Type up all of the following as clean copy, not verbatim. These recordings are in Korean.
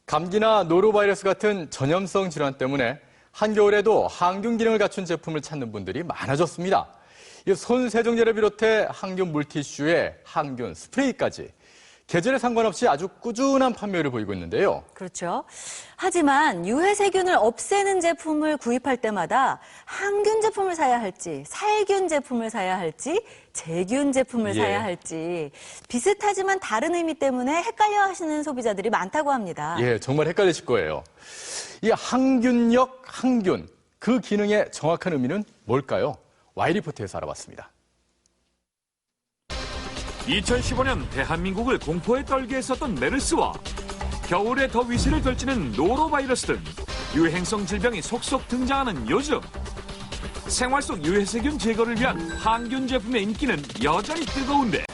감기나 노로바이러스 같은 전염성 질환 때문에 한겨울에도 항균 기능을 갖춘 제품을 찾는 분들이 많아졌습니다. 손 세정제를 비롯해 항균 물티슈에 항균 스프레이까지 계절에 상관없이 아주 꾸준한 판매를 보이고 있는데요. 그렇죠. 하지만 유해 세균을 없애는 제품을 구입할 때마다 항균 제품을 사야 할지, 살균 제품을 사야 할지, 제균 제품을 사야 할지 비슷하지만 다른 의미 때문에 헷갈려 하시는 소비자들이 많다고 합니다. 예, 정말 헷갈리실 거예요. 이 항균력 항균, 그 기능의 정확한 의미는 뭘까요? Y리포트에서 알아봤습니다. 2015년 대한민국을 공포에 떨게 했었던 메르스와 겨울에 더 위세를 떨치는 노로바이러스 등 유행성 질병이 속속 등장하는 요즘, 생활 속 유해세균 제거를 위한 항균 제품의 인기는 여전히 뜨거운데,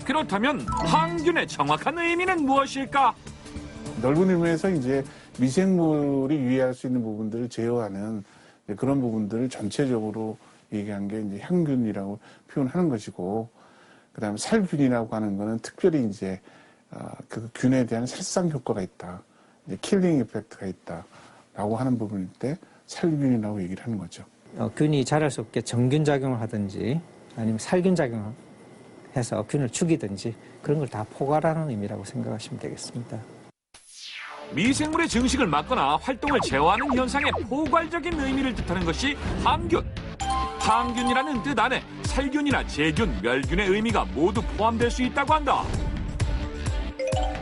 그렇다면 항균의 정확한 의미는 무엇일까? 넓은 의미에서 이제 미생물이 유해할 수 있는 부분들을 제어하는 그런 부분들을 전체적으로 얘기한 게 이제 항균이라고 표현하는 것이고, 그다음에 살균이라고 하는 거는 특별히 이제 그 균에 대한 살상 효과가 있다, 이제 킬링 이펙트가 있다라고 하는 부분일 때 살균이라고 얘기를 하는 거죠. 균이 자랄 수 없게 정균 작용을 하든지 아니면 살균 작용을 해서 균을 죽이든지 그런 걸 다 포괄하는 의미라고 생각하시면 되겠습니다. 미생물의 증식을 막거나 활동을 제어하는 현상의 포괄적인 의미를 뜻하는 것이 항균. 항균이라는 뜻 안에 살균이나 제균, 멸균의 의미가 모두 포함될 수 있다고 한다.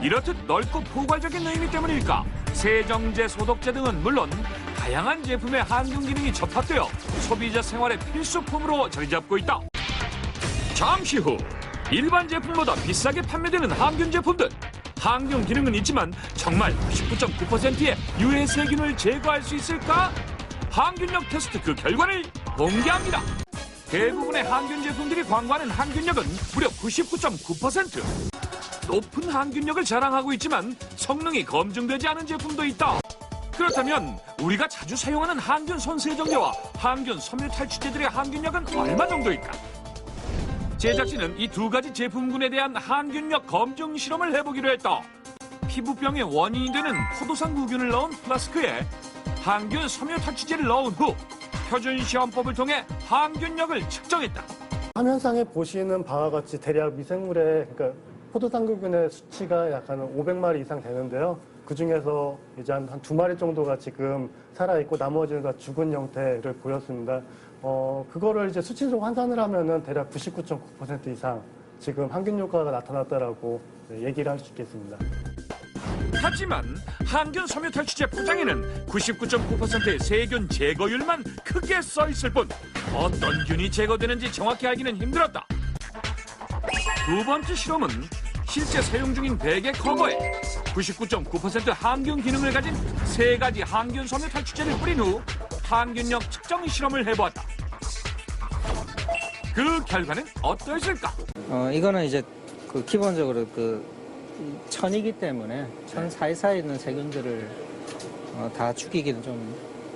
이렇듯 넓고 포괄적인 의미 때문일까? 세정제, 소독제 등은 물론 다양한 제품의 항균 기능이 접합되어 소비자 생활의 필수품으로 자리 잡고 있다. 잠시 후 일반 제품보다 비싸게 판매되는 항균 제품들. 항균 기능은 있지만 정말 99.9%의 유해 세균을 제거할 수 있을까? 항균력 테스트 그 결과를 공개합니다. 대부분의 항균 제품들이 광고하는 항균력은 무려 99.9%. 높은 항균력을 자랑하고 있지만 성능이 검증되지 않은 제품도 있다. 그렇다면 우리가 자주 사용하는 항균 손세정제와 항균 섬유 탈취제들의 항균력은 얼마 정도일까? 제작진은 이 두 가지 제품군에 대한 항균력 검증 실험을 해보기로 했다. 피부병의 원인이 되는 포도상 구균을 넣은 플라스크에 항균 섬유 탈취제를 넣은 후 표준 시험법을 통해 항균력을 측정했다. 화면상에 보시는 바와 같이 대략 미생물의 포도상구균의 수치가 약 한 500마리 이상 되는데요. 그 중에서 이제 한 2마리 정도가 지금 살아있고 나머지는 다 죽은 형태를 보였습니다. 그거를 이제 수치로 환산을 하면은 대략 99.9% 이상 지금 항균 효과가 나타났다라고 얘기를 할 수 있겠습니다. 하지만 항균 섬유 탈취제 포장에는 99.9%의 세균 제거율만 크게 써 있을 뿐 어떤 균이 제거되는지 정확히 알기는 힘들었다. 두 번째 실험은 실제 사용 중인 베개 커버에 99.9% 항균 기능을 가진 3가지 항균 섬유 탈취제를 뿌린 후 항균력 측정 실험을 해보았다. 그 결과는 어떠했을까? 이거는 이제 기본적으로 천이기 때문에 천 사이사이에 있는 세균들을 다 죽이기는 좀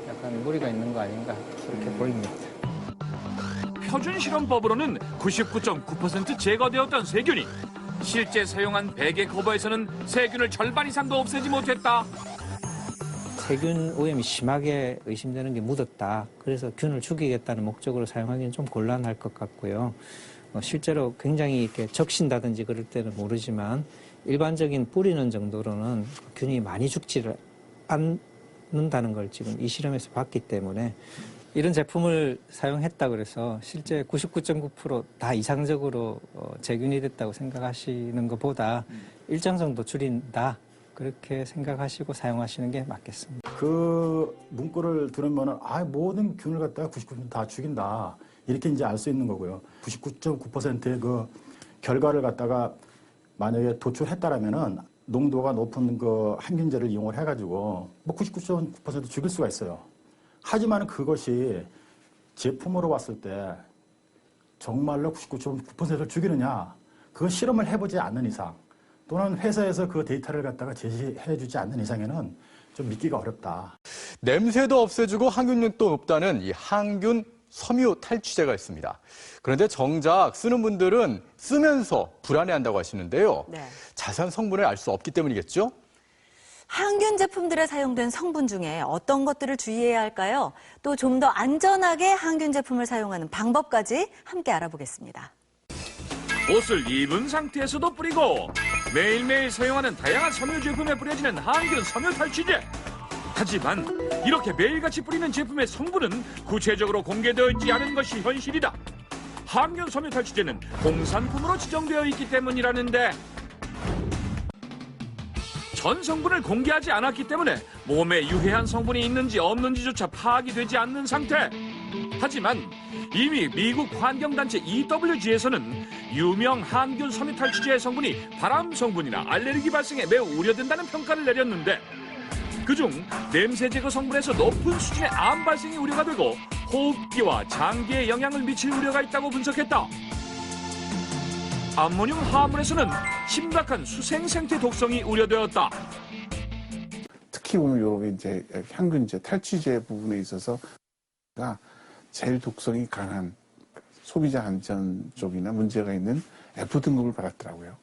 약간 무리가 있는 거 아닌가 그렇게 보입니다. 표준 실험법으로는 99.9% 제거되었던 세균이 실제 사용한 베개 커버에서는 세균을 절반 이상도 없애지 못했다. 세균 오염이 심하게 의심되는 게 묻었다. 그래서 균을 죽이겠다는 목적으로 사용하기는 좀 곤란할 것 같고요. 실제로 굉장히 이렇게 적신다든지 그럴 때는 모르지만 일반적인 뿌리는 정도로는 균이 많이 죽지를 않는다는 걸 지금 이 실험에서 봤기 때문에 이런 제품을 사용했다 그래서 실제 99.9% 다 이상적으로 제균이 됐다고 생각하시는 것보다 일정 정도 줄인다. 그렇게 생각하시고 사용하시는 게 맞겠습니다. 그 문구를 들으면은 모든 균을 갖다가 99% 다 죽인다. 이렇게 이제 알 수 있는 거고요. 99.9%의 그 결과를 갖다가 만약에 도출했다라면은 농도가 높은 그 항균제를 이용을 해가지고 99.9% 죽일 수가 있어요. 하지만 그것이 제품으로 왔을 때 정말로 99.9%를 죽이느냐? 그건 실험을 해보지 않는 이상 또는 회사에서 그 데이터를 갖다가 제시해주지 않는 이상에는 좀 믿기가 어렵다. 냄새도 없애주고 항균력도 높다는 이 항균 섬유 탈취제가 있습니다. 그런데 정작 쓰는 분들은 쓰면서 불안해한다고 하시는데요. 자세한 성분을 알 수 없기 때문이겠죠? 항균 제품들에 사용된 성분 중에 어떤 것들을 주의해야 할까요? 또 좀 더 안전하게 항균 제품을 사용하는 방법까지 함께 알아보겠습니다. 옷을 입은 상태에서도 뿌리고 매일매일 사용하는 다양한 섬유 제품에 뿌려지는 항균 섬유 탈취제. 하지만 이렇게 매일같이 뿌리는 제품의 성분은 구체적으로 공개되어 있지 않은 것이 현실이다. 항균 섬유 탈취제는 공산품으로 지정되어 있기 때문이라는데 전 성분을 공개하지 않았기 때문에 몸에 유해한 성분이 있는지 없는지조차 파악이 되지 않는 상태. 하지만 이미 미국 환경단체 EWG에서는 유명 항균 섬유 탈취제의 성분이 발암 성분이나 알레르기 발생에 매우 우려된다는 평가를 내렸는데 그중 냄새 제거 성분에서 높은 수준의 암 발생이 우려가 되고 호흡기와 장기에 영향을 미칠 우려가 있다고 분석했다. 암모늄 화합물에서는 심각한 수생 생태 독성이 우려되었다. 특히 보면 요게 이제 향균제, 탈취제 부분에 있어서가 제일 독성이 강한 소비자 안전 쪽이나 문제가 있는 F등급을 받았더라고요.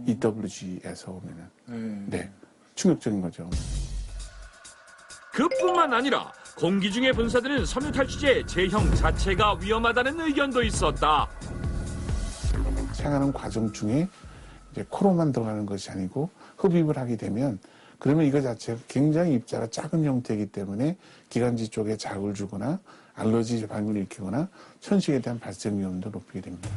EWG에서 보면은. 네. 충격적인 거죠. 그뿐만 아니라 공기 중에 분사되는 섬유 탈취제의 제형 자체가 위험하다는 의견도 있었다. 생활하는 과정 중에 이제 코로만 들어가는 것이 아니고 흡입을 하게 되면 그러면 이거 자체가 굉장히 입자가 작은 형태이기 때문에 기관지 쪽에 자극을 주거나 알러지 반응을 일으키거나 천식에 대한 발생 위험도 높게 됩니다.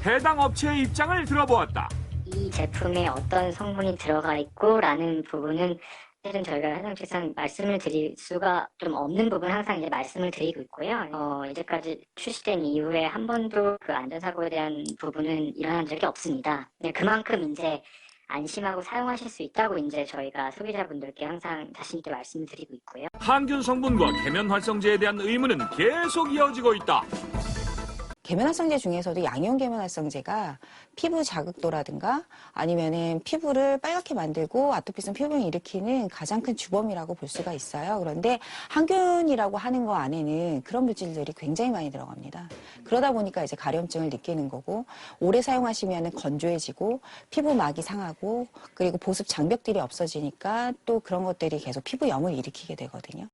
해당 업체의 입장을 들어보았다. 이 제품에 어떤 성분이 들어가 있고라는 부분은 사실은 저희가 해당실상 말씀을 드릴 수가 좀 없는 부분 항상 이제 말씀을 드리고 있고요. 이제까지 출시된 이후에 한 번도 그 안전사고에 대한 부분은 일어난 적이 없습니다. 네, 그만큼 이제 안심하고 사용하실 수 있다고 이제 저희가 소비자분들께 항상 자신 있게 말씀을 드리고 있고요. 항균 성분과 계면 활성제에 대한 의문은 계속 이어지고 있다. 계면활성제 중에서도 양이온 계면활성제가 피부 자극도라든가 아니면은 피부를 빨갛게 만들고 아토피성 피부병을 일으키는 가장 큰 주범이라고 볼 수가 있어요. 그런데 항균이라고 하는 거 안에는 그런 물질들이 굉장히 많이 들어갑니다. 그러다 보니까 이제 가려움증을 느끼는 거고 오래 사용하시면은 건조해지고 피부막이 상하고 그리고 보습 장벽들이 없어지니까 또 그런 것들이 계속 피부염을 일으키게 되거든요.